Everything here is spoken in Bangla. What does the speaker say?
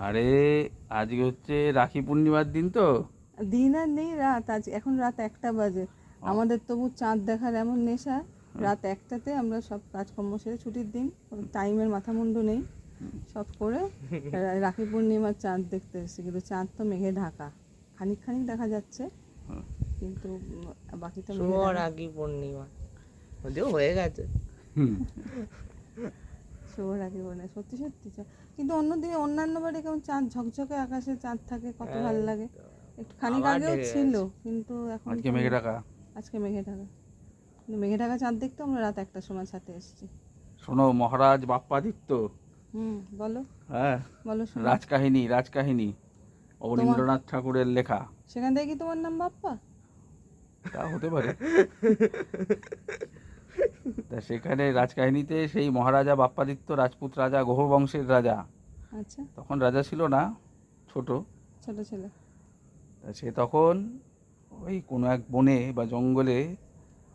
আরে আজকে হচ্ছে রাখি পূর্ণিমার দিন তো। দিন আর নেই, রাত। আজ এখন রাত 1টা বাজে। আমাদের তবু চাঁদ দেখার এমন নেশা, রাত 1টাতে আমরা সব কাজকর্ম সেরে, ছুটির দিন, টাইমের মাথা মুন্ডু নেই, সব করে রাখি পূর্ণিমার চাঁদ দেখতে এসেছি। কিন্তু চাঁদ তো মেঘে ঢাকা, খানিক খানিক দেখা যাচ্ছে, কিন্তু বাকিটা মেঘে শুভ ঢাকা। রাখি পূর্ণিমা যদিও হয়ে গেছে। শুভ রাখি পূর্ণিমা, সত্যি সত্যি কিন্তু অন্যদিনে অন্যান্য বারে কেমন চাঁদ ঝকঝকে আকাশে চাঁদ থাকে, কত ভালো লাগে। একটু খানিক আবার আগেও ঢেকে ছিল, গেছে। কিন্তু এখন আজকে তো মেঘে নেই। ঢাকা। আজকে মেঘে ঢাকা, কিন্তু মেঘে ঢাকা চাঁদ দেখতে আমরা রাত 1টার সময় ছাতে এসেছি। শোনো, মহারাজ বাপ্পাদিত্য। বলো, হ্যাঁ, বলো শুনি। রাজকাহিনী রাজকাহিনী তোমার অবনীন্দ্রনাথ ঠাকুরের লেখা। সেখান থেকে কি তোমার নাম বাপ্পা? তা হতে পারে। তা সেখানে রাজকাহিনীতে সেই মহারাজা বাপ্পাদিত্য, রাজপুত রাজা, গ্রহ বংশের রাজা। আচ্ছা, তখন রাজা ছিল না, ছোট। ছোট ছেলে। তা সে তখন ওই কোনো এক বনে বা জঙ্গলে